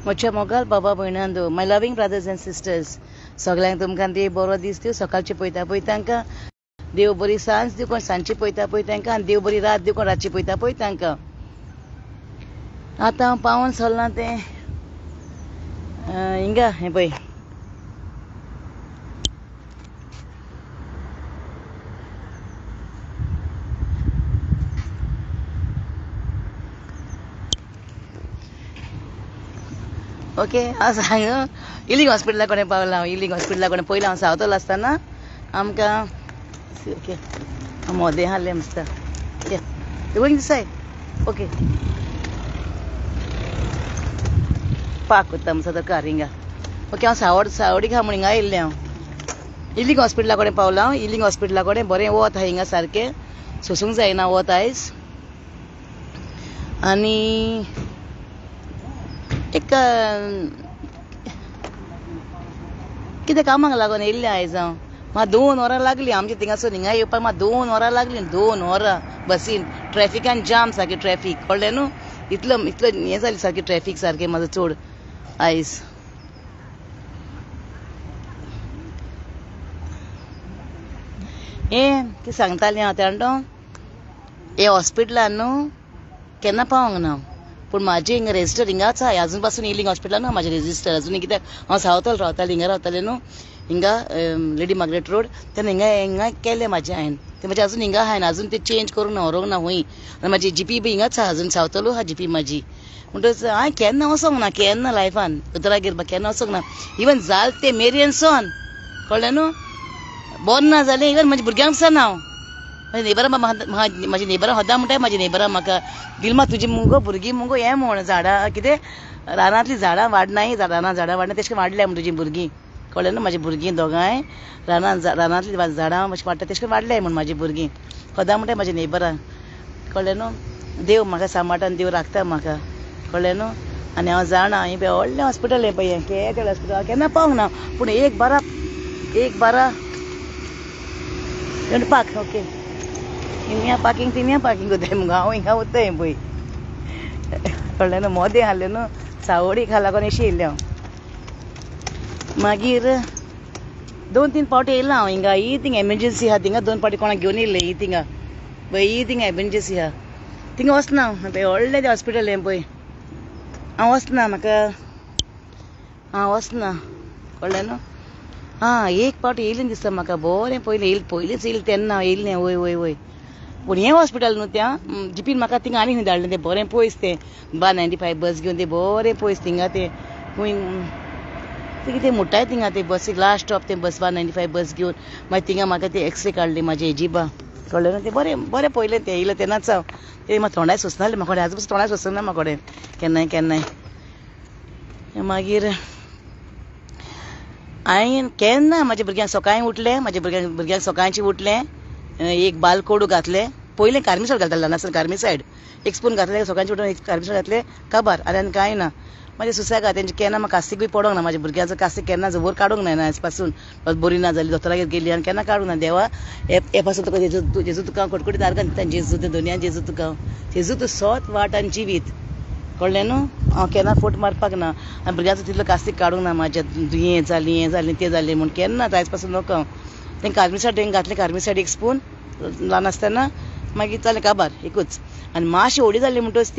म्हज्या मोगाल बाबा भयणांदो, माय loving brothers end sisters, सगळ्यांक तुमकां देव बरो दीस दिवं. सकाळचे पळयता पळय तांकां देव बरी सांज दिवं, कोण सांजची पळयता पळय तांकां, आनी देव बरी रात दिवं, कोण रातची पळयता पळय तांकां. आतां हांव पावोन सरलां तें हिंगा हें पळय ओके. हांव सांग इलिंग हॉस्पिटला कोणें पावलां. हांव इलिंग हॉस्पिटला कोणें पयलीं हांव सावतल आसतना आमकां ओके मोदें आहलें मस्ता गोईंग दिस सायड ओके पाक कोत्ता मस्ता तो कार हिंगा. ओके हांव सावडीक आहा म्हूण हिंगा येयल्लें. हांव इलिंग हॉस्पिटला कोणें पावलां. हांव इलिंग हॉस्पिटला कोणें बरें वत आहा हिंगा सारकें सोसूंक जायना वत आयज. आनी एक कितें कामाक लागून येयल्लें आयज हांव. म्हाका 2 वरां लागलीं आमच्या थिंगासून हिंगा येवपाक. म्हाका 2 वरां लागलीं. 2 वरां बसीन ट्रॅफिकान जाम सारकें ट्रॅफीक कळ्ळें न्हू. इतलो हें जालें सारकें ट्रॅफीक सारकें म्हाजो चड आयज. हें कितें सांगतालें हांव जाणटो हे हॉस्पिटलान न्हू केन्ना पावोंक ना पूण म्हाजें हिंगा रेजिस्टर हिंगाच आहा. आजून पासून इलिंग हॉस्पिटलान ना म्हाजें रेजिस्टर अजून. कित्याक हांव सावतल रावतालें हिंगा रावतालें न्हू हिंगा लेडी मार्ग्रेट रोड तेन्ना हिंगा केलें म्हाजें हांवें तें म्हाजें अजून हिंगा आहा अजून तें चेंज करूंक ना व्हरूंक ना हूंय. आनी म्हाजी जीपी बी हिंगाच आहा अजून सावतलू आहा जीपी म्हाजी. म्हणटच हांवें केन्ना वचोंक ना केन्ना लायफान उतरागेर केन्ना वचोंक ना. इवन जाल तें मेरयेनसून कळ्ळें न्हू बरें ना जालें. इवन म्हाज्या भुरग्यांक सांगना हांव म्हाज्या नेबरां म्हाज्या नेबरां होदा म्हणटाय म्हाज्या नेबरां म्हाका गिलमा तुजी मुगो भुरगीं मुगो हें म्हूण झाडां कितें रानांतलीं झाडां वाडनाय रानां झाडां वाडना तेशें वाडल्या म्हूण तुजीं भुरगीं कळ्ळें न्हू. म्हाजीं भुरगीं दोगांय रानांतलीं झाडां अशें वाडटा तेशें करून वाडल्याय म्हूण म्हाजीं भुरगीं होदा म्हणटाय म्हाज्या नेबरां कळ्ळें न्हू. देव म्हाका सांबाळटा आनी देव राखता म्हाका कळ्ळें न्हू. आनी हांव जाणा हें पळय व्हडलें हॉस्पिटल हें पळय केपें हॉस्पिटल हांव केन्ना पावूंक ना पूण एक बारा पाक ओके हिंगा पार्किंग तिनिया पार्किंग कोताय मुगो हांव हिंगा वताय पळय कळ्ळें न्हू. मोदें आहलें न्हू सावडीक हा लागून अशें येयलें हांव. मागीर 2-3 फावटी येयलां हांव हिंगा. ही थिंगा एमर्जन्सी आहा थिंगा 2 फावटी कोणाक घेवन येयलें. ही थिंगा पळय ही थिंगा एमर्जन्सी आहा थिंगा वचना हांव पळय व्हडलें तें हॉस्पिटल हें पळय हांव वचना म्हाका हांव वचना कळ्ळें न्हू. एक फावटी येयलें दिसता म्हाका बरें पयलींच येयलें तेन्ना हांव येयलें वय वय वय पूण हें हॉस्पिटल न्हू त्या जीपीन म्हाका थिंगा आनी खंय धाडलें तें बरें पयस तें 95 बस घेवन तें बरें पयस थिंगा तें खंय तें कितें मुट्टाय थिंगा तें बसीक लास्ट स्टॉप तें बस 95 बस घेवन मागीर थिंगा म्हाका तें एक्सरे काडली म्हाजी हेजिबा कळ्ळें न्हू. तें बरें पयलें तें येयलें तेन्नाच हांव तें म्हाका तोंडाय सोंसनासलें म्हाका आजून पासून तोंडाय सोंसना म्हाका केन्नाय. मागीर हांवें केन्ना म्हाज्या भुरग्यांक सकाळीं उठलें म्हाज्या भुरग्यांक सकाळचें उठलें एक बाल कोडू घातलें. पयलें कार्मिसायड घालतालें ल्हान आसतना कार्मिसायड एक स्पून घातलें सकाळचें उठून एक कार्मिसायड घातलें काबार आनी कांय ना. म्हाजें सुसेगाद तेंचें केन्ना म्हाका कास्तीक बी पडोंक ना. म्हाज्या भुरग्यांचो कास्तीक केन्ना वयर काडूंक ना आयज पासून बरी ना जाली दोतोरागेर गेली आनी केन्ना काडूंक ना. देवा हे पासून तुका जेजू तुका कडकडीत आर्गां दिता जेजू दुनियान जेजू तुका जेजू तूं सोत वाट आनी जिवीत कळ्ळें न्हू. हांव केन्ना फोट मारपाक ना आनी भुरग्यांचो तितलो कास्तीक काडूंक ना. म्हाज्या हें जालें तें जालें म्हूण केन्ना आयज पासून नोको हांव तें कार्मिसायड तेंक घातलें कार्मिसायड एक स्पून ल्हान आसतना मागीर जालें काबार एकूच. आनी मातशी व्हडी जाली म्हणटच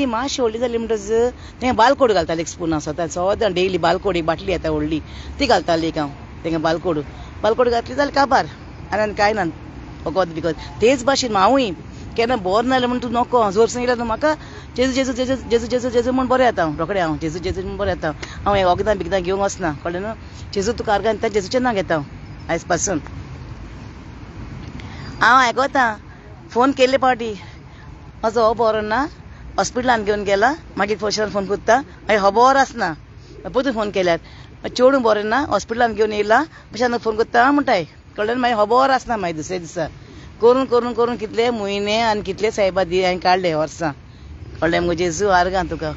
तें बालकोड घालतालें एक स्पून हांव सोदां डेली बालकोड एक बाटली येता व्हडली ती घालताली एक हांव तेंका बालकोड घातली जाल्यार काबार आनी कांय ना वखद बिखद. तेच भाशेन हांवूय केन्ना बोर ना जाल्यार म्हण तूं नोको जोरसून येयला न्हू म्हाका जेजू जेजू जेजू जेजू जेजू जेजू म्हूण बरें येता हांव रोखडें हांव जेजू जेजू म्हूण बरें येता हांव हें वखदां बिखदां घेवंक वचना कळ्ळें न्हू. जेजू तुका आर्गां दिता जेजूचें नांव घेता हांव आयज पासून. हांव आयकोतां फोन केल्ले फावटी म्हाजो हो बरो ना हॉस्पिटलान घेवन गेला मागीर फर्स्टान फोन कोत्ता मागीर हो बरो आसना परतून फोन केल्यार चेडूं बरें ना हॉस्पिटलान घेवन येयला अशें फोन कोत्ता म्हणटाय कळ्ळें. मागीर हो बरो आसना मागीर दुसरे दिसा करून करून करून कितले म्हयने आनी कितले सायबा दी हांवें काडले वर्सां कळ्ळें. मुगो जेजू आर्गां तुका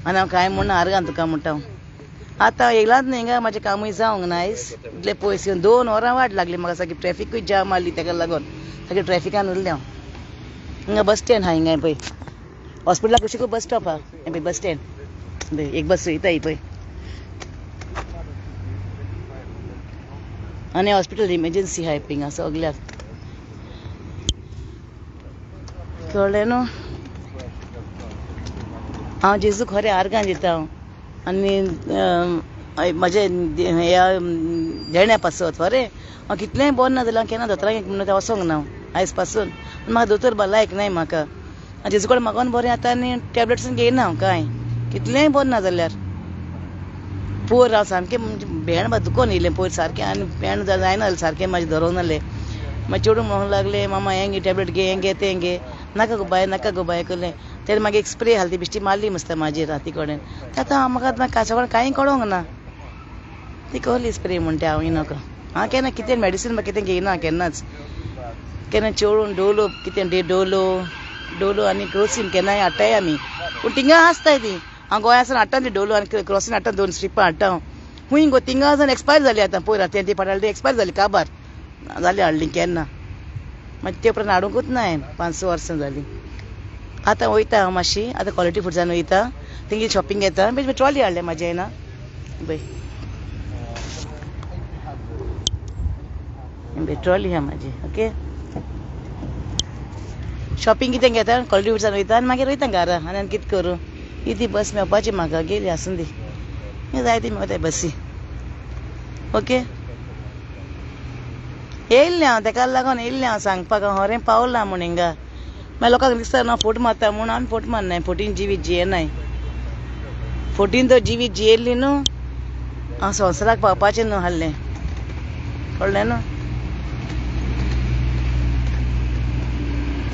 आनी हांव कांय म्हणना आर्गां तुका म्हणटा हांव. आतां येयलाच न्ही हिंगा म्हाजें कामूय जावंक ना आयज इतले पयस येवन 2 वरां वाट लागली म्हाका सारकी ट्रॅफिकूय जाम आहली तेका लागून सारकें ट्रॅफिकान उरलें हांव. हिंगा बस स्टँड आहा हिंगा पळय हॉस्पिटला कुशीक बस स्टॉप आहा हें पळय बस स्टँड एक बस वयता ही पळय आनी हॉस्पिटल इमर्जन्सी आहाय पिंगा सगल्याक कळ्ळें न्हू. हांव जेजू खरें आर्गां दिता आनी म्हाजे ह्या जेण्या पासत खरें हांव कितलेंय बरें ना जाल्यार केन्ना दोतोरांक म्हणून वसोंक ना आयज पासून. म्हाका दोतोर बाबा लायक नाय म्हाका. जेजू कडेन मागोन बरें जाता आनी टॅबलेट्स घेयना हांव कांय कितलेंय बरें ना जाल्यार. पोर हांव सामकें भेण बा दुखोन येयलें पयर सारकें आनी भेण जायना जालें सारकें म्हाजें धरोन जालें. म्हाजे चेडूं म्हणूंक लागलें मामा हें घे टॅबलेट घे हें घे तें घे. नाका गो बाय करलें. तेणें मागीर एक स्प्रे घालता बिश्टी मारली मस्ता म्हाजेर हाती कडेन. आतां म्हाका कांय कांय कळोंक ना. ती कहली स्प्रे म्हणटा हांव नाका. हांव केन्ना कितें मॅडिसीन बा कितें घेयना केन्नाच. केन्ना चेडूं डोलो कितें डोलो आनी क्रोसीन केन्नाय हाडटाय आमी पूण थिंगा आसताय ती. हांव गोंया सावन हाडटा ती डोलो आनी क्रोसीन हाडटा 2 स्ट्रिपां हाडटा खूंय गो थिंगा सावन एक्सपायर जाली आतां पयर आतां ती पाडाली एक्सपायर जाली काबार जाली हाडली केन्ना मागीर ते उपरांत हाडूंकूच ना हांवें 5-6 वर्सां जालीं. आतां वयता हांव मातशी आतां क्वॉलिटी फुड्सान वयता थिंगा शॉपिंग येता ट्रॉली हाडलें म्हाजें येना पळय ट्रॉली आहा म्हाजी ओके. शॉपिंग कितें घेता क्वॉलिटी फुड्सान वयता आनी मागीर वयता घरा आनी कितें करूं. ती बस मेवपाची म्हाका गेली आसून दी जाय ती मेवताय बसी ओके. येयल्लें हांव तेका लागून येयल्लें हांव सांगपाक खरें पावलां म्हूण हिंगा. मागीर लोकांक दिसता न्हू फोट मारता म्हूण आमी फोट मारनाय. 14 जिवीत जियेनाय. 14 तर जिवीत जियेल्ली न्हू हांव संवसाराक पावपाचें न्हू आहलें कळ्ळें न्हू.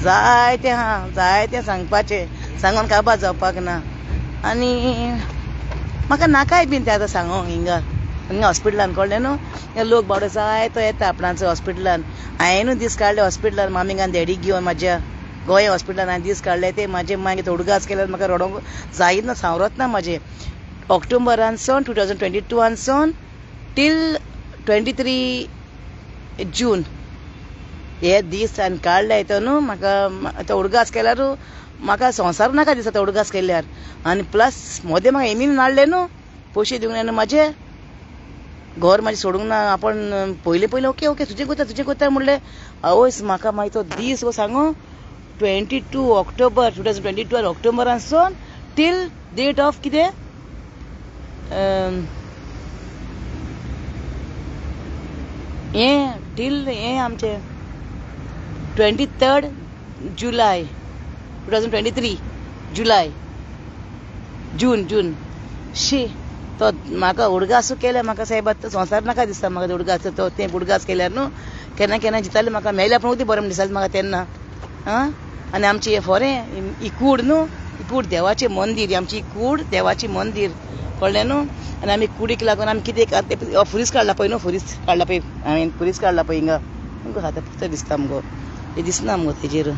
जायतें सांगपाचें सांगून काबार जावपाक ना आनी म्हाका नाकाय बीन तें आतां सांगोंक हिंगा हॉस्पिटलान कळ्ळें न्हू. लोक बावडो जायतो येता आपणाचो हॉस्पिटलान. हांवेंनूय दीस काडले हॉस्पिटलान मामीक आनी डॅडीक घेवन म्हाज्या गोंया हॉस्पिटलान हांवें दीस काडले ते म्हाजे मागीर तोडगास केल्यार म्हाका रडोंक जायना सांवरत ना म्हाजें. ऑक्टोबरानसून 2022 टील 23 जून हे दीस हांवें काडले तो न्हू. म्हाका तो उडगास केल्यार म्हाका संवसार नाका दिसता तो उडगास केल्यार. आनी प्लस मोदें म्हाका एमीन हाडलें न्हू पयशे दिवंक ना म्हाजे घर म्हाजें सोडूंक ना. आपण पयलें ओके तुजें कोता म्हणलें आवयस म्हाका मागीर तो दीस सांगू 22 ऑक्टोबर 2022 ऑक्टोबरानसून टील डेट ऑफ कितें टील आमचें 23 जुलय 2023 जुलय जून शी तो म्हाका उडगासू केल्या म्हाका साहेबात संवसार नाका दिसता म्हाका उडगास तो तें उडगास केल्यार न्हू केन्ना दितालें म्हाका मेल्यार पूण बरें म्हण दिसतालें म्हाका तेन्ना आं. आनी आमची हें फोरें इकूड न्हू इकूड देवाचें मंदीर आमची इकूड देवाचें मंदीर कळ्ळें न्हू. आनी आमी कुडीक लागून आमी कितें फुरीस काडला पळय न्हू फुरीस काडला पळय हांवें फुरीस काडला पळय हिंगा तुमकां खाता फक्त दिसता मुगो हे दिसना मुगो तेजेर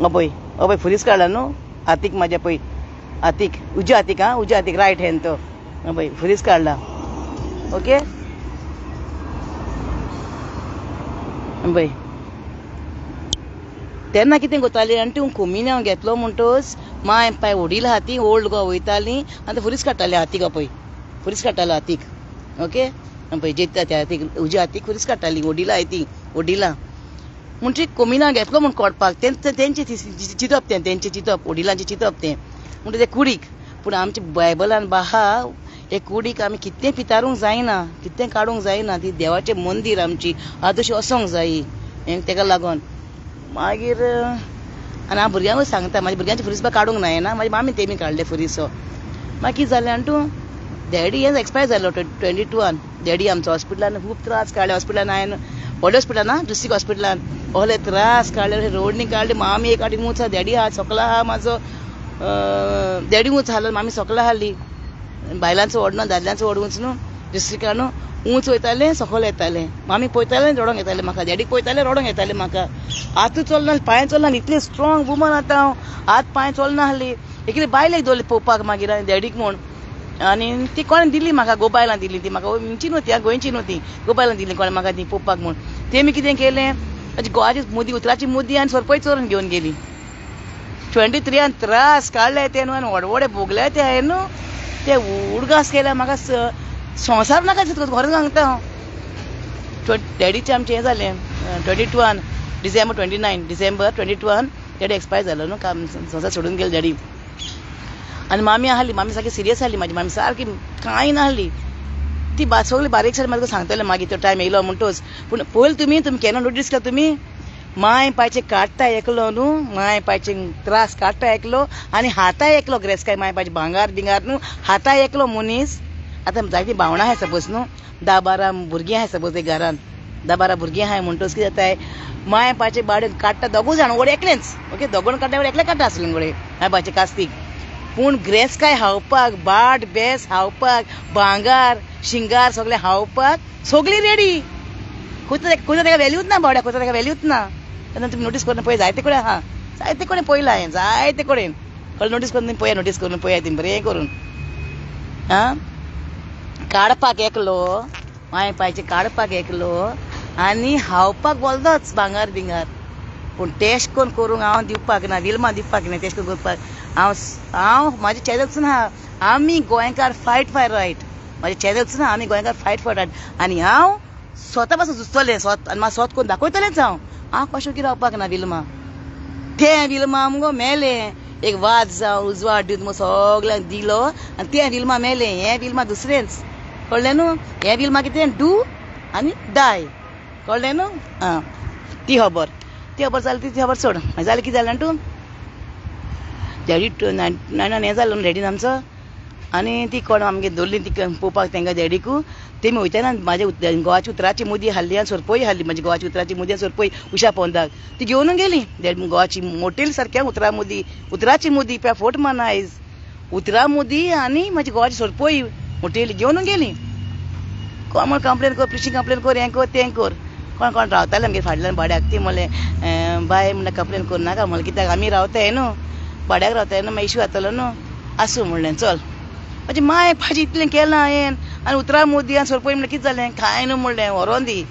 पळय फुरीस काडला न्हू हातीक म्हाज्या पळय हातीक उज्या हातीक रायट हँड तो पळय फुरीस काडला ओके. पळय तेन्ना कितें कोतालीं आनी तूं खोमीन हांव घेतलो म्हणटोच माय पाय ओडिला हाती ओल्ड गोवा वयतालीं आनी फुरीस काडटालीं हातीक पळय फुरीस काडटालो हातीक ओके. पळय जेता त्या हातीक उज्या हातीक फुरीस काडटालीं ओडिला हातीक ओडिला म्हणचे कोमिना घेतलो म्हूण कोडपाक तेंचे चिंतप तेंचे चिंतप ओडिलांचें चिंतप तें म्हणटा तें कुडीक. पूण आमचे बायबलान बाहा हे कुडीक आमी कितें पितारूंक जायना कितें काडूंक जायना ती देवाचें मंदीर आमची आतां तशी वसोंक जायी हें तेका लागोन. मागीर आनी हांव भुरग्यांकूय सांगता म्हाज्या भुरग्यांचे फुरीस काडूंक जायना म्हाजी मामी तेमी काडले फुरीसो. मागीर कितें जालें आनी तूं डॅडी हें एक्सपायर जालो 22 डॅडी आमचो हॉस्पिटलान खूब त्रास काडले हॉस्पिटलान हांवें व्हडल्या हॉस्पिटलान ना डिस्ट्रिक्ट हॉस्पिटलान ohले त्रास काडले रोडनी काडले मामी एक आटी मूच डॅडी आहा सोकला आहा म्हाजो डॅडी मूच आहलो मामी सोकला आहली बायलांचो व्हड न्हू दादल्यांचो व्हड उंच न्हू डिस्ट्रिक्टान उंच वयतालें सकयल येतालें मामी पळयतालें रडोंक येतालें म्हाका डॅडीक पळयतालें रडोंक येतालें म्हाका. हातूय चलना पांय चलना इतलें स्ट्रॉंग वुमन आतां हांव हात पांय चलना आहली एक बायलेक दवरली पळोवपाक मागीर आनी डॅडीक म्हूण आनी ती कोणें दिली म्हाका गोबायलां दिली ती म्हाका हिंची न्हू गोंयची न्हू ती गोबायलां दिली कोणें म्हाका ती पळोवपाक म्हूण. तेमी कितें केलें गोवाची मुदी उतराची मुदी आनी सरपय चोरून घेवन गेली 23 त्रास काडले ते न्हू आनी व्हड व्हडे भोगले ते हांवें न्हू ते उडगास केल्या म्हाका संवसार नाका दिसता खरें सांगता हांव डॅडीचें आमचें हें जालें 22 डिसेंबर 29 डिसेंबर 22 डॅडी एक्सपायर जालो न्हू काम संवसार सोडून गेलो डॅडी आनी मामी आहली मामी सारकी सिरियस आहली म्हाजी मामी सारकी कांय नाहली ती सगळी बारीकसाण म्हाका सांगतलें मागीर तो टायम येयलो म्हणटोच पूण पयलीं तुमी केन्ना नोटीस केला तुमी माय पायचे काडटा एकलो न्हू माय पायचे त्रास काडटा एकलो आनी हाता एकलो ग्रेसकाय माय पायचे भांगार बिंगार न्हू हाता एकलो मनीस आतां जायतीं भावणां आहाय सपोज न्हू 10-12 भुरगीं आहाय सपोज एक घरान 10-12 भुरगीं आहाय म्हणटोच कितें जाताय माय पायचे बाडेन काडटा दोगूय जाण वडे एकलेंच ओके दोगूण काडटा एकले काडटा आसलें वडे माय पायचे कास्तीक पूण ग्रेसकाय हावपाक बाट बेस हावपाक भांगार शिंगार सगळें हावपाक सगळीं रेडी खंय ताका व्हॅल्यूच ना बावड्या खंय ताका व्हॅल्यूच ना तेन्ना तुमी नोटीस करून पळय जायते कडेन आहा जायते कडेन पळयलां हांवें जायते कडेन कळ्ळें नोटीस करून पळया नोटीस करून पळया तुमी बरें करून आं काडपाक एकलो माय पायचे काडपाक एकलो आनी हावपाक बोलदोच भांगार बिंगार पूण टेस्ट करून हांव दिवपाक ना विल्मा दिवपाक ना टेस्ट करून करपाक हांव म्हाजे चॅनल्स ना आमी गोंयकार फायट फॉर रायट म्हाजे चॅनल्स ना आमी गोंयकार फायट फॉर रायट आनी हांव स्वता पासून झुजतलें आनी म्हाका स्वत करून दाखयतलेंच हांव कशें कितें रावपाक ना विल्मा तें विल्मा मुगो मेलें एक वाज जावं उजवाड दिवन मुगो सगळ्यांक दिलो आनी तें विल्मा मेलें हें विल्मा दुसरेंच कळ्ळें न्हू हें विल्मा कितें डू आनी डाय कळ्ळें न्हू आं ती खबर जाली ती खबर सोड जालें कितें जालें तूं डॅडी नायनान हें जालो डॅडीन आमचो आनी ती कोण आमगे दवरली ती पळोवपाक तेंका डॅडीकू तेमी वयताना म्हाजे गोवाची उतराची मुदी हाडली आनी सोरपय हाडली म्हाजी गोवाची उतराची मुदी आनी सोरपय उशा पोंदाक ती घेवन गेली गोवाची मोटेली सारक्या उतराची मुदी पे फोट मानायज उतरा मुदी आनी म्हाजी गोवाची सोरपय मोटेली घेवन गेली कोण कंप्लेन कर प्रिशींग कंप्लेन कर हें कर तें कर कोण रावताले आमगे फाटल्यान भाड्याक ती म्हणलें बाय म्हणल्यार कंप्लेन करूं नाका म्हणलें कित्याक आमी रावताय न्हू भाड्याक रावताय न्हू मागीर इशू जातलो न्हू आसूं म्हणलें चल म्हाजी माय भाजी इतलें केलां हांवें आनी उतरा मोदी आनी सोरपय म्हणलें कितें जालें कांय न्हू म्हणलें व्हरोन दी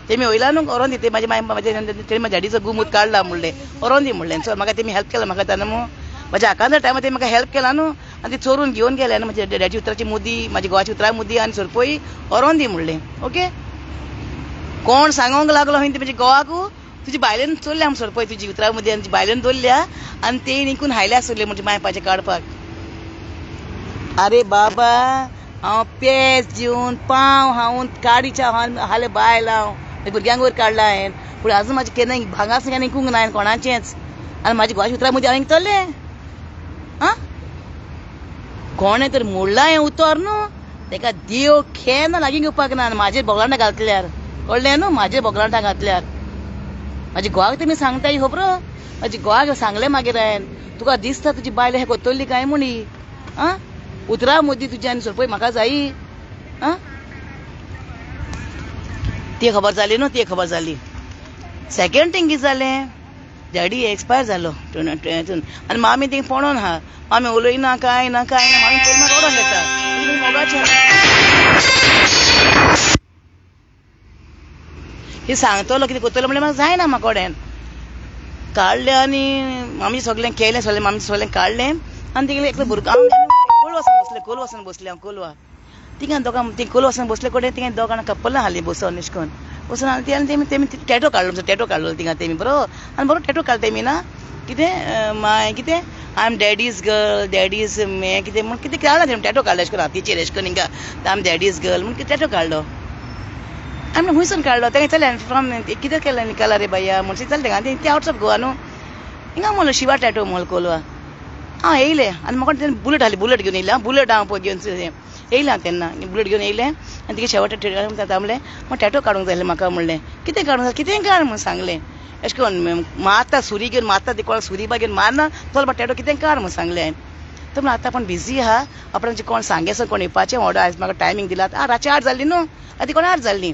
तेमी वयला न्हू व्हरोन दी ते म्हाजी माय तेणी म्हाज्या डॅडीचो गुमूत काडला म्हणलें व्हरोन दी म्हणलें चल म्हाका तेमी हेल्प केला म्हाका तेन्ना म्हाज्या आकांत टायमार तेमी म्हाका हेल्प केला न्हू आनी ती चोरून घेवन गेले आनी म्हाज्या डॅडीची उतराची मुदी म्हाजी गोवाची उतरा मुदी आनी सोरपय व्हरोन दी म्हणलें ओके कोण सांगोंक लागलो हांवें तेजी गोवाकू तुजी बायलेन चोरल्या आम सोरपय तुजी उतरा मुदी आनी बायलेन दवरल्या आनी ते निकून हायल्या सोरले म्हणजे माय पायचे काडपाक अरे बाबा हांव पेज दिवन पाव हांव काडीच्या हाले बायल हांव भुरग्यांक वयर काडला हांवें पूण आजून म्हाजे केन्ना भांगास केन्ना इंकूंक ना हांवें कोणाचेंच आनी म्हाजी गोवाची उतरा मुदी हांवें चोरलें आं कोणें तर मोडलां हें उतर न्हू ताका देव केन्ना लागीं घेवपाक ना आनी म्हाजेर बोगलांटा घातल्यार कळ्ळें न्हू म्हाजेर बोगलांटा घातल्यार म्हाजी गोवाक तेमी सांगता ही खबर म्हाजी गोवाक सांगलें मागीर हांवें तुका दिसता तुजी बायल हें कोत्तोली काय म्हणी आं उतरा मुदी तुजी आनी सोरपय म्हाका जायी आं ती खबर जाली न्हू ती खबर जाली सेकेंड थिंग कितें जालें डॅडी एक्सपायर जालो हातून आनी मामी थिंग पडोन आहा मामी उलयना कांय ना मामी पयलीं म्हाका ओडोन घेता मोगाचें ही सांगतलो कितें कोत्तलो म्हणल्यार म्हाका जायना म्हाका कोडेन काडलें आनी मामी सगळें केलें सगळें मामी सगळें काडलें आनी तिगेलें एकलो भुरगो कोल वचून बसलें हांव कोलवा तिंगा दोगां ती कोल वचून बसले कडेन तिंगा दोगां कपल हाली बसोन अशें करून बसून आनी तेमी टॅटो काडलो तिंगा तेमी बरो टॅटो काडले तेमी ना कितें माय कितें I am daddy's girl daddy's हें कितें म्हण कितें काडला तेमी टॅटो काडलो अशें करून हातीचेर अशें करून हिंगा आय एम डॅडीज गर्ल म्हण टॅटो काडलो आमी खुंयसून काडलो तें चल फ्रॉम कितें केलें निकाला रे भैया म्हणून चल तेंगा ते आउट्स ऑफ गोवा न्हू हिंगा म्हणलो शिवा टॅटो म्हणलो कोलवा हांव येयलें आनी म्हाका तेन्ना बुलेट हाली बुलेट घेवन येयलें बुलेट हांव पळय घेवन येयलें हांव तेन्ना बुलेट घेवन येयलें आनी तिगे शेवट म्हणलें म्हाका टॅटो काडूंक जाय म्हाका म्हणलें कितें काडूंक जाय कितें काड म्हूण सांगलें अशें करून मारता सुरी घेवन मारता ते कोणाक सुरी बा घेवन मारना चल म्हाका टॅटो कितें काड म्हूण सांगलें हांवें तर म्हणून आतां पण बिजी आहा आपणाचें कोण सांगेसर कोण येवपाचें ऑर्डर आयज म्हाका टायमींग दिला रातची 8 जाल्ली न्हू आतां कोण 8 जाल्ली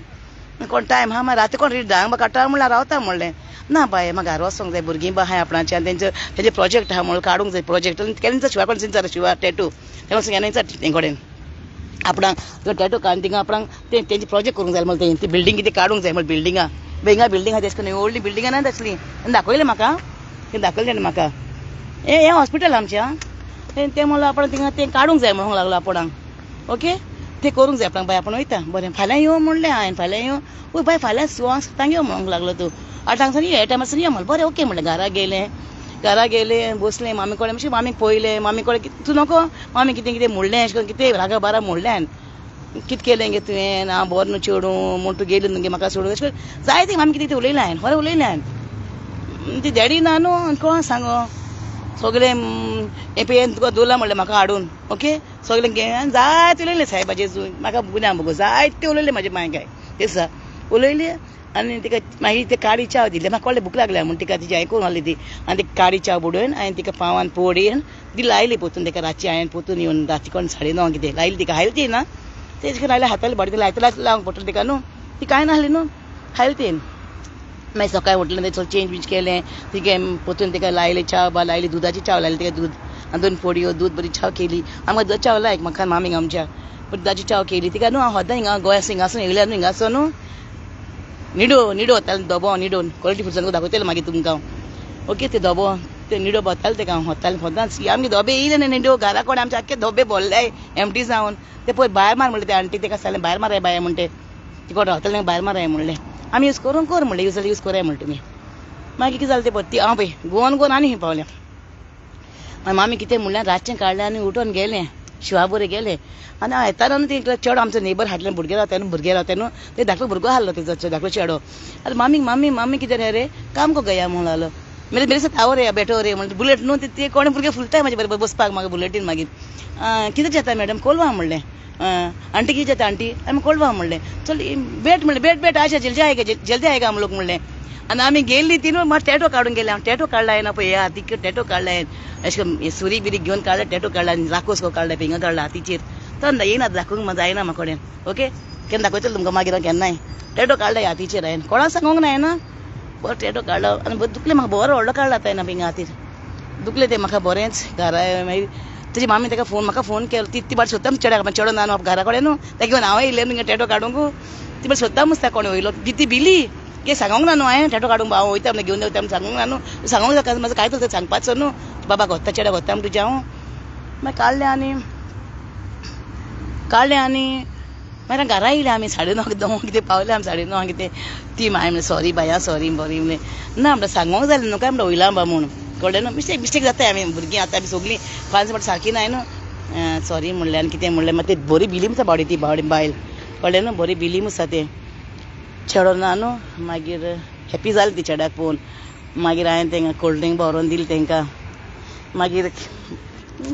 कोण टायम हा राती कोण रीड धांक म्हाका काडटा म्हणल्यार रावता म्हणलें ना बाय म्हाका घरा वचोंक जाय भुरगीं बा आहाय आपणाचें आनी तेंचे प्रोजेक्ट आहा म्हणून काडूंक जाय प्रोजेक्ट केन्ना शिवाय कोण चिंता शिवाय टॅटू तें वचून येना तें कडेन आपणाक टॅटू काडून थिंगा आपणाक तेंचे प्रोजेक्ट करूंक जाय म्हणल्यार ती बिल्डींग कितें काडूंक जाय म्हणल्यार बिल्डींग आहा तेश करून व्हडली बिल्डींग ना तसली दाखयलें म्हाका तें दाखयलें म्हाका हें हॉस्पिटल आमचें तें म्हणल्यार आपण थिंगा तें काडूंक जाय म्हणूंक लागलो आपणाक ओके ते करूंक जाय आपणाक बाय आपण वयता बरें फाल्यां यो म्हणलें हांवें फाल्यां यो वय बाय फाल्यां 6 सातांक यो म्हणूंक लागलो तूं 8 सावन हे टायमार यो म्हणलें बरें ओके म्हणलें घरा गेलें बसलें मामी कडेन मातशें मामीक पळयलें मामी कडेन तूं नको मामी कितें कितें म्हणलें अशें करून कितें रागा बारा म्हणलें हांवें कितें केलें गे तुवें हांव बरो न्हू चेडूं म्हूण तूं गेली न्हू गे म्हाका सोडून अशें करून जायती मामी कितें उलयलें हांवें खरें उलयलें हांवें ती डॅडी ना न्हू कोण सांगो सगळें हे पेन तुका दवरला म्हणलें म्हाका हाडून ओके सगळें घे जायते उलयलें साहेबाचे म्हाका गुन्या मुगो जायते उलयलें म्हाजे मांय काय ते दिसा उलयलें आनी तिका मागीर ते काडी चाव दिले म्हाका कळ्ळें भूक लागल्या म्हूण तिका तिची आयकून आहली ती आनी ती काडी चाव बुडोवन हांवें तिका पावान पोडयन ती लायली पोतून तिका रातची हांवें पोतून येवन रातची कोण 9:30 कितें लायली तिका हायली ती ना तेजे लायल्या हाताले बरें ती लायता लावंक पडटलें तिका न्हू ती कांय नाहली न्हू हायली ती मागीर सकाळीं उठलें तें चेंज बीच केलें तिगे पोतून तिका लायली चाव बा लायली दुदाची चाव लायली तिका दूद आनी 2 पोडयो दूद बरी चाव केली आमकां दूद चाव लायक म्हाका मामीक आमच्या दुदाची चाव केली तिका न्हू हांव होद्दां हिंगा गोंया हिंगासून येयल्या न्हू हिंगासो न्हू निडो वतालो दोबो निडोन क्वॉलिटी फुडसान दाखयतलें मागीर तुमकां ओके ते दोबो ते निडो वताले तेका हांव होद्दांच आमगे दोबे येयले न्ही निडो घरा कोण आमचे आख्खे दोबे भरले एमटी जावन ते पळय भायर मार म्हणलें ते आंटी तेका सांगलें भायर माराय बाय म्हणटे ती कोण रावतलें भायर माराय म्हणलें आमी यूज करूंक कर म्हणलें यूज कराय म्हणटा तुमी मागीर कितें जालें ते पळय ती हांव पळय गोवन आनी खंय पावलें मागीर मामी कितें म्हणलें रातचें काडलें आनी उठोन गेलें शिवाबोरे गेले आनी हांव येताना न्हू ते चेडो आमचो नेबर हाडलें भुरगे रावता न्हू ते धाकलो भुरगो हाडलो तेजो धाकलो चेडो आतां मामी कितें रे काम को गया म्हणून लागलो मेरे साथ आओ रे बेटो रे म्हणलें बुलेट न्हू ते कोणे भुरगे फुलताय म्हाजे बरोबर बसपाक म्हाका बुलेटीन मागीर कितें जाता मॅडम कोलवा म्हणलें आंटी कितें जाता आंटी आमी कोलवा म्हणलें चल बेट म्हणलें बेट आशा जल्दी आयगा हम लोक म्हणलें आनी आमी गेल्ली ती न्हू म्हाका टॅटो काडून गेलें हांव टॅटो काडला हांवें पळय हातीक टॅटो काडला हांवें अशें करून सुरी बिरी घेवन काडला टॅटो काडला आनी राकोस को काडला हिंगा काडला हातीचेर तो येयना दाखोवंक जायना म्हाका कडेन ओके केन्ना दाखयतलें तुमकां मागीर केन्नाय टॅटो काडला हातीचेर हांवें कोणाक सांगूंक ना ना बरो टॅटो काडलो आनी दुखलें म्हाका बरो व्हडलो काडला हांवें हिंगा हातीर दुखलें तें म्हाका बरेंच घरा मागीर तेजी मामी ताका म्हाका फोन केलो ती बार सोदता चेडो ना घरा कडेन न्हू ताका घेवन हांव येयलें न्हू टॅटो काडूंक ती बार सोदता मुस्ता कोण वयलो ती बिली कितें सांगूंक ना न्हू हांवें टॅटो काडूंक हांव वयता म्हणून घेवन वयता सांगूंक ना न्हू सांगूंक जाता म्हाजो कांय तर सांगपाचो न्हू बाबा घोत्ता चेड्या घोत्ता म्हण तुजें हांव मागीर काडलें आनी मागीर घरा येयलें आमी 9:30 कितें पावलें आमी 9:30 कितें ती हांवें म्हणलें सॉरी बाया सॉरी बरी म्हणलें ना म्हणटा सांगूंक जालें न्हू काय म्हणटा वयलां बा म्हूण कळ्ळें न्हू मिस्टेक जाता आमी भुरगीं आतां आमी सगळीं फाल्स म्हणटा सारकी नाय न्हू सॉरी म्हणलें आनी कितें म्हणलें मागीर ती बरी बिलीम आसा बावडी ती बायल कळ्ळें न्हू बरी बिलीम आसा तें चेडो ना न्हू मागीर हॅप्पी जालें ती चेड्याक पळोवन मागीर हांवें तांकां कोल्ड ड्रिंक व्हरोन दिलें तांकां मागीर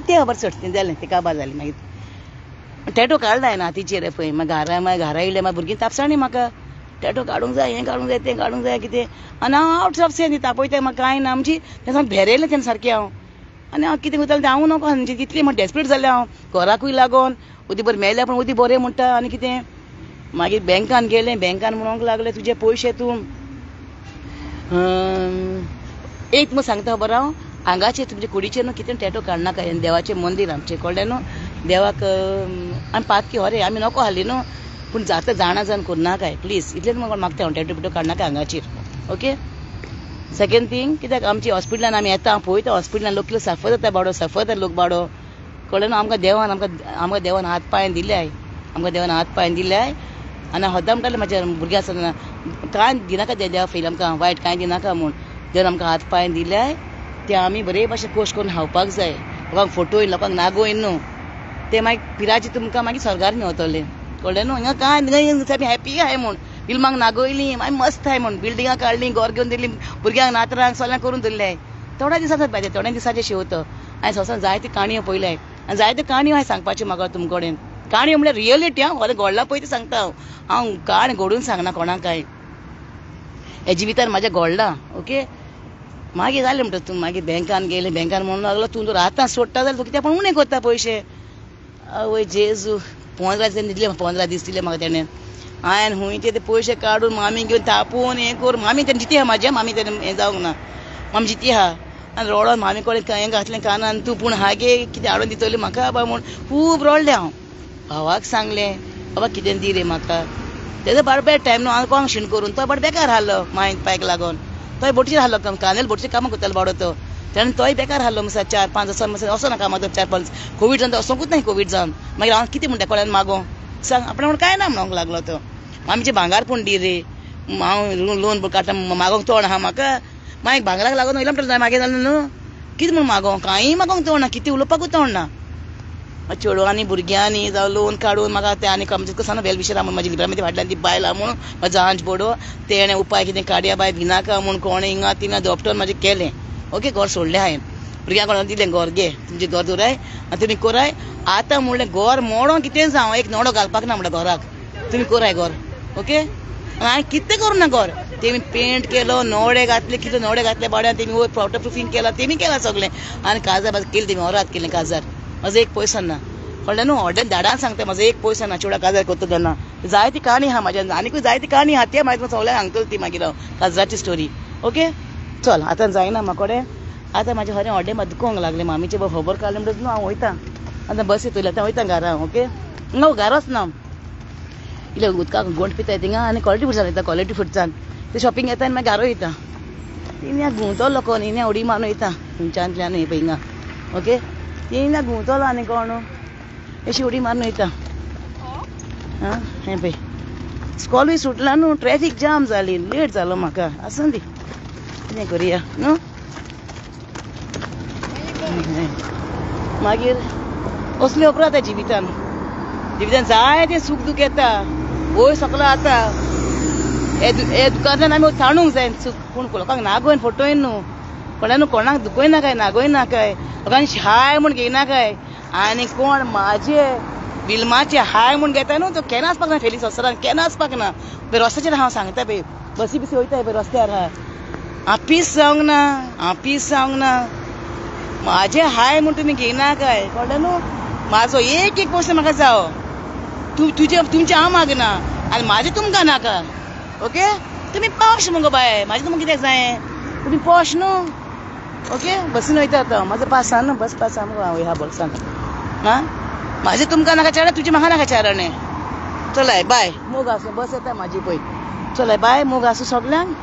तें खबर चड जालें तें काबार जालें मागीर टॅटो काडला हांवें हातीचेर पळय मागीर घरा येयलें मागीर भुरगीं तापसाणी म्हाका टॅटो काडूंक जाय हें काडूंक जाय तें काडूंक जाय कितें आनी हांव आवट ऑफ सेन्स तापयता म्हाका कांय ना आमची तें भेरेलें तेन्ना सारकें हांव आनी हांव कितें करतालें तें हांव नको म्हणजे तितलें म्हण डेस्परेट जालें हांव घराकूय लागोन उदी बरें मेळ्ळें पूण उदी बरें म्हणटा आनी कितें मागीर बँकान गेलें बँकान म्हणूंक लागलें तुजे पयशे तूं एक म्हूण सांगता खबर हांव हांगाचेर तुमचे कुडीचेर न्हू कितें टॅटो काडनाका हें देवाचें मंदीर आमचें कळ्ळें न्हू देवाक आमी पातकी हरे आमी नको हाली न्हू पूण जाता जाणा जावन करनाकाय प्लीज इतलेंच म्हाका मागता हांव टॅटो बिटो काडनाका हांगाचेर ओके सेकेंड थिंग कित्याक आमची हॉस्पिटलान आमी येता हांव पळयता हॉस्पिटलान लोक कितलो सफर जाता बाडो सफर जाता लोक बाडो कळ्ळें न्हू आमकां देवान हात पांय दिल्याय आनी हांव होद्दां म्हणटालें म्हाज्या भुरग्यां आसतना कांय दिनाका देवा फैल आमकां वायट कांय दिनाका म्हूण देवान आमकां हात पांय दिल्याय ते आमी बरे भाशेन कोश्ट करून खावपाक जाय लोकांक फोटो येयन लोकांक नागोयन न्हू ते मागीर पिराचे तुमकां मागीर स्वर्गार मेवतले कळ्ळें न्हू हिंगा कांय आमी हॅप्पी आहाय म्हूण फिल्मांक नागोयलीं मागीर मस्त आहाय म्हूण बिल्डिंगां काडलीं घर घेवन दिलीं भुरग्यांक नातरांक सगळ्यांक करून दिल्लें थोड्या दिसांचो पाहिजे थोड्या दिसाचें शेवतो हांवें सोंसान जायत्यो काणयो पळयल्याय आनी जायत्यो काणयो हांवें सांगपाच्यो म्हाका तुमचे कडेन काणयो म्हणल्यार रियलिटी हांव घडला पळय तें सांगता हांव काण घडून सांगना कोणाकाय हे जिवितान म्हाज्या घडलां ओके मागीर जालें म्हणटा तूं मागीर बँकान गेलें बँकान म्हणूंक लागलो तूं जर आतां सोडटा जाल्यार तूं कित्याक पूण उणें करता पयशे आवय जेजू 15 दीस दिले 15 दीस दिले म्हाका तेणें हांवें हुंयचे ते पयशे काडून मामी घेवन तापोवन हें करून मामी तेन्ना जिती आहा म्हाज्या मामी तेन्ना हें जावंक ना मामी जिती आहा आनी रोडोन मामी कडेन हें घातलें कानान तूं पूण हागे कितें हाडून दितली म्हाका बाबा म्हूण खूब रोडलें हांव भावाक सांगलें बाबा कितें दी रे म्हाका तेजो बरो टायम न्हू हांव कोंक शिण करून तो बरो बेकार हाडलो मायन पायक लागोन तोय बोटीचेर हाडलो कानेल बोटीचेर कामां करतालो बाडो तो तेणें तोय बेकार हाडलो मसा 4-5 वर्सां मसा वचो ना कामाक 4-5 कोवीड जावन तो वचोंकूच ना कोवीड जावन मागीर हांव कितें म्हणटा कोल्यान मागो सांग आपण काय ना म्हणूंक लागलो तो आमचे भांगार पूण दी रे हांव लोन काडटा मागोंक तोंड आहा म्हाका मागीर भांगराक लागून वयला म्हणटा मागीर जालें न्हू कितें म्हूण मागोंक कांय मागोंक तोंड ना कितें उलोवपाकूच तोंड ना चेडवांनी भुरग्यांनी जावं लोन काडून म्हाका ते आनी कमजे सांग वेल विशय म्हूण म्हाजी लिब्रामती फाटल्यान ती बायल आहा म्हणून म्हाजो आंच बडो तेणें उपाय कितें काडया बाय भिनाका म्हूण कोणें हिंगा तिंगा दोपटोर म्हाजें केलें ओके घर सोडलें हांवें भुरग्यांक कोणाक दिलें घर घे तुमचें घर दवराय आनी तुमी कोराय आतां म्हणलें घर मोडो कितें जावं एक नोडो घालपाक ना म्हणटा घराक तुमी कोराय घर ओके हांवें कितें करूं ना घर तेमी पेंट केलो नोडे घातले कितले नोडे घातले बाड्यान तेमी वॉटर प्रुफींग केला तेमी केलां सगळें आनी काजार बाजार केलें तेमी होरात केलें काजार म्हाजो एक पयसो ना कळ्ळें न्हू ऑर्डर धाडान सांगता म्हाजो एक पयसो ना चेडा काजार करता तेन्ना जायती काणी आहा म्हाज्यान आनीकूय जायती काणी आहा ते मागीर सगळ्यांक सांगतली ती मागीर हांव काजराची स्टोरी ओके चल आतां जायना म्हाकोडे आतां म्हाजें खरें ऑर्डर म्हाका दुखोवंक लागलें मामीचें खबर काडलें म्हणटच न्हू हांव वयतां आतां बस येतली आतां वयतां घरा ओके नो घराच ना इल्लें उदकाक गोंड पिताय थिंगा आनी क्वॉलिटी फुडसान वयता क्वॉलिटी फुडसान ते शॉपिंग येता आनी मागीर घरा वयता तिने घुंवतलो कोण हिने उडी मारून वयता थंयच्यानल्यान हे पळय हिंगा ओके तिने घुंवतलो आनी कोण अशी उडी मारून वयता आं हें पळय स्कॉलूय सुटला न्हू ट्रॅफीक जाम जाली लेट जालो म्हाका आसूं दी कितें करुया न्हू मागीर असले उपरांत जिवितान जायतें सूख दूख येता वयर सकलो आतां हे दुकानांतल्यान आमी ताणूंक जाय सूख पूण लोकांक नागोयन फटोयन न्हू कोणाक न्हू कोणाक दुखयना काय नागोयना काय लोकांनी हाय म्हूण घेयना काय आनी कोण म्हाजे विल्माचे हाय म्हूण घेता न्हू तो केन्ना वचपाक ना फेली ससरान केन्ना वचपाक ना पळय रस्त्याचेर हांव सांगता पळय बसी बिसी वयता पळय रस्त्यार हा आपीस जावंक ना म्हाजे हाय म्हूण तुमी घेयना काय कळ्ळें न्हू म्हाजो एक पयसो म्हाका जावो तुमचे हांव मागना आनी म्हाजे तुमकां नाका ओके तुमी पॉश मुगो बाय म्हाजें तुमकां कित्याक जाय तुमी पॉश न्हू ओके बसीन वयता आतां म्हाजो पास आहा न्हू बस पास आहा मुगो हांव ह्या बॉक्सान हां म्हाजें तुमकां नाका चार तुजें म्हाका नाका चाराणें चलाय बाय मोग आसूं बस येता म्हाजी पळय चलाय बाय मोग आसूं सगल्यांक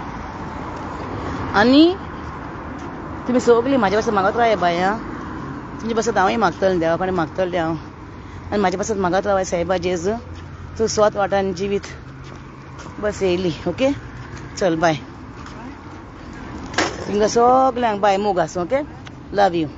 आनी तुमी सगळीं म्हाज्या पासत मागत रावया बाय आं तुमचे पासत हांवूय मागतलें देवा कडेन मागतलें हांव आनी म्हाज्या पासत मागत रावया सायबा जेजू तूं स्वत वाटान जिवीत बस येयली ओके चल बाय तुमकां सगल्यांक बाय मोग आसूं ओके लव यू